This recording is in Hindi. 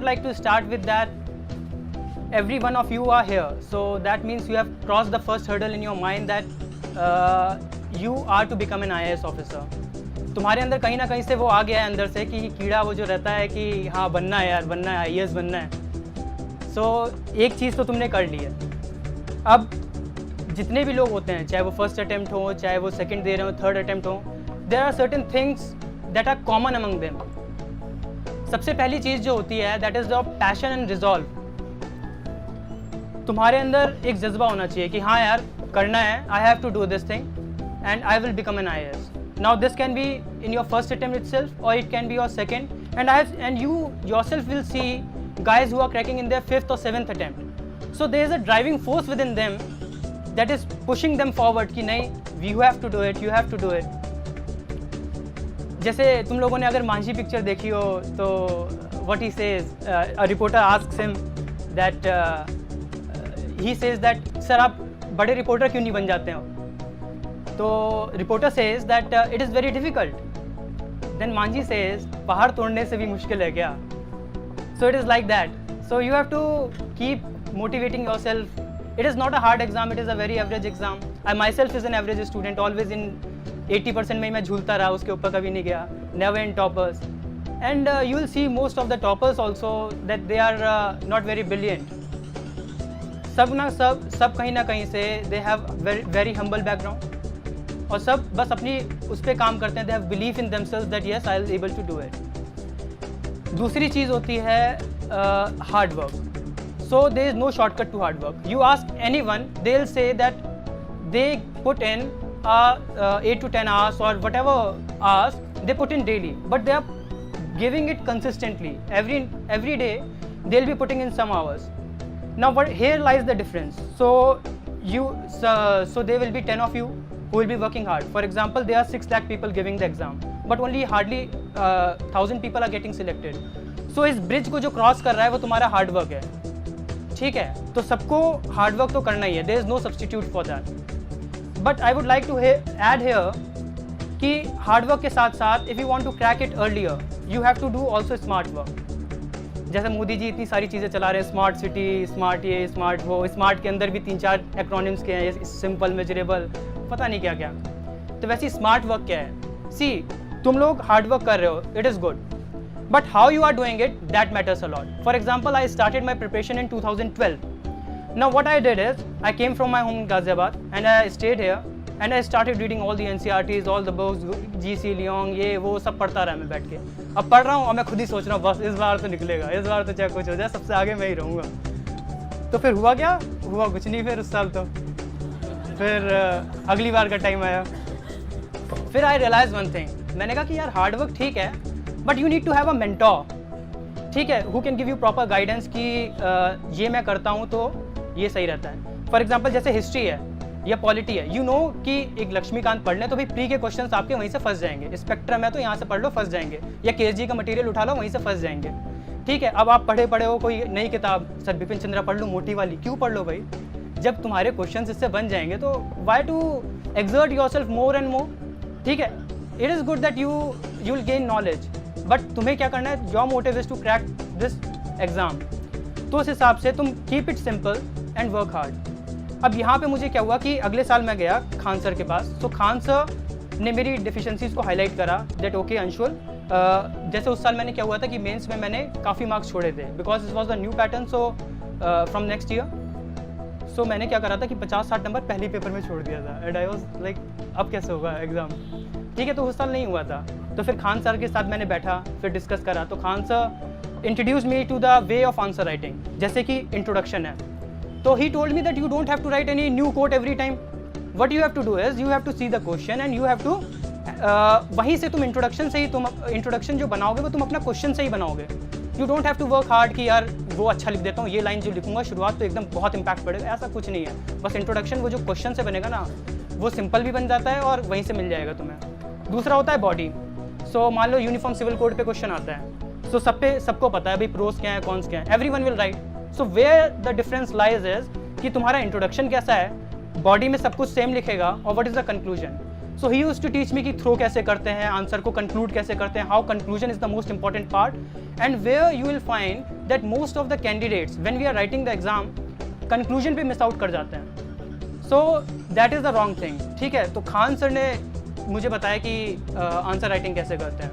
would like to start with that every one of you are here, so that means you have crossed the first hurdle in your mind that you are to become an IAS officer. तुम्हारे अंदर कहीं ना कहीं से वो आ गया है अंदर से कि कीड़ा वो जो रहता है कि हाँ बनना है यार, बनना है, IAS बनना है. सो एक चीज़ तो तुमने कर ली है. अब जितने भी लोग होते हैं, चाहे वो फर्स्ट अटैम्प्ट हो, चाहे वो सेकंड दे रहे हो, थर्ड अटैम्प्ट हो, there are certain things that are common among them. सबसे पहली चीज़ जो होती है that is the passion and resolve. तुम्हारे अंदर एक जज्बा होना चाहिए कि हाँ यार करना है, I have to do this thing and I will become an IAS. Now this can be in your first attempt itself or it can be your second, and you yourself will see guys who are cracking in their 5th or 7th attempt. So there is a driving force within them that is pushing them forward कि नहीं, you have to do it, you have to do it. जैसे तुम लोगों ने अगर मांझी पिक्चर देखी हो तो what he says, a reporter asks him that he says that sir आप बड़े रिपोर्टर क्यों नहीं बन जाते हो? तो reporter says that it is very difficult. Then Manjhi says पहाड़ तोड़ने से भी मुश्किल है क्या? So it is like that. So you have to keep motivating yourself. It is not a hard exam, it is a very average exam. I myself is an average student, always in 80% में मैं झूलता रहा, उसके ऊपर कभी नहीं गया. Never in toppers. And you will see most of the toppers also that they are not very brilliant. सब कहीं ना कहीं से they have very humble background और सब बस अपनी उस पर काम करते हैं. They have believe in themselves that yes I will able to do it. दूसरी चीज़ होती है hard work. So there is no shortcut to hard work. You ask anyone, they will say that they put in 8 to 10 hours or whatever hours they put in daily, but they are giving it consistently. Every day they'll be putting in some hours. Now here lies the difference. So there will be 10 of you who will be working hard. For example, there are 6 lakh people giving the exam, but only hardly 1000 people are getting selected. So इस ब्रिज को जो क्रॉस कर रहा है वो तुम्हारा हार्ड वर्क है. ठीक है, तो सबको हार्ड वर्क तो करना ही है. there is no substitute for that. But I would like to add here कि हार्ड वर्क के साथ साथ if you want to crack it earlier, you have to do also smart work. जैसे मोदी जी इतनी सारी चीज़ें चला रहे हैं, स्मार्ट सिटी, स्मार्ट ये, स्मार्ट वो. स्मार्ट के अंदर भी 3-4 एक्रोनिम्स के हैं, सिंपल, मेजरेबल, पता नहीं क्या क्या. तो वैसे स्मार्ट वर्क क्या है? सी, तुम लोग हार्ड वर्क कर रहे हो, it is good, but how you are doing it that matters a lot. For example, I started my preparation in 2012. Now what I did is, I came from my home in Ghaziabad and I stayed here and I started reading all the NCERTs, all the books, GC, Leong, ये वो सब पढ़ता रहा मैं बैठ के. अब पढ़ रहा हूँ और मैं खुद ही सोच रहा हूँ बस इस बार तो निकलेगा, इस बार तो चाहे कुछ हो जाए, सबसे आगे मैं ही रहूँगा. तो फिर हुआ क्या? हुआ कुछ नहीं. फिर उस साल तो फिर अगली बार का टाइम आया. फिर आई रियलाइज वन थिंग. मैंने कहा कि यार हार्ड वर्क ठीक है, but you need to have a mentor. ठीक है, who can give you proper guidance कि ये मैं करता हूँ तो ये सही रहता है. फॉर एग्जाम्पल जैसे हिस्ट्री है या पॉलिटी है, यू नो कि एक लक्ष्मीकांत पढ़ लें तो भाई प्री के क्वेश्चंस आपके वहीं से फंस जाएंगे. स्पेक्ट्रम है तो यहाँ से पढ़ लो, फंस जाएंगे. या केएसजी का मटेरियल उठा लो, वहीं से फंस जाएंगे. ठीक है, अब आप पढ़े हो कोई नई किताब, सर बिपिन चंद्रा पढ़ लो, मोटी वाली. क्यों पढ़ लो भाई? जब तुम्हारे क्वेश्चंस इससे बन जाएंगे तो why to exert yourself more and more. ठीक है, it is good that you will gain knowledge, but तुम्हें क्या करना है? Your motive is to crack this exam. तो उस हिसाब से तुम keep it simple and work hard. अब यहाँ पे मुझे क्या हुआ कि अगले साल मैं गया खान सर के पास. तो खान सर ने मेरी डिफिशेंसीज को हाईलाइट करा दैट ओके अंशुल, जैसे उस साल मैंने क्या हुआ था कि मेंस में मैंने काफ़ी मार्क्स छोड़े थे because it was the new pattern. So from next year so मैंने क्या करा था कि 50-60 नंबर पहले पेपर में छोड़ दिया था. एंड आई वॉज लाइक अब कैसे होगा एग्ज़ाम. ठीक है, तो उस साल नहीं हुआ था. तो फिर खान सर के साथ मैंने बैठा, फिर डिस्कस करा. तो Khan sir introduce me to the way of answer writing. जैसे कि इंट्रोडक्शन है, तो he told me that you don't have to write any new quote every time. What you have to do is you have to see the question and you have to वहीं से तुम इंट्रोडक्शन से ही तुम इंट्रोडक्शन जो बनाओगे वो तुम अपना क्वेश्चन से ही बनाओगे. You don't have to work hard कि यार वो अच्छा लिख देता हूँ, ये लाइन जो लिखूंगा शुरुआत तो एकदम बहुत इंपैक्ट पड़ेगा, ऐसा कुछ नहीं है. बस इंट्रोडक्शन वो जो क्वेश्चन से बनेगा ना वो सिंपल भी बन जाता है और वहीं से मिल जाएगा तुम्हें. दूसरा होता है बॉडी. सो मान लो यूनिफॉर्म सिविल कोड पे क्वेश्चन आता है, सो सबको पता है भाई प्रोस क्या है, कॉन्स क्या है, everyone will write. So where the difference lies is कि तुम्हारा इंट्रोडक्शन कैसा है, बॉडी में सब कुछ सेम लिखेगा और what is the conclusion. So he used to teach me कि थ्रो कैसे करते हैं, आंसर को कंक्लूड कैसे करते हैं, how conclusion is the most important part, and where you will find that most of the candidates when we are writing the exam conclusion पे मिस आउट कर जाते हैं. So that is the wrong thing. ठीक है, तो खान सर ने मुझे बताया कि आंसर राइटिंग कैसे करते हैं.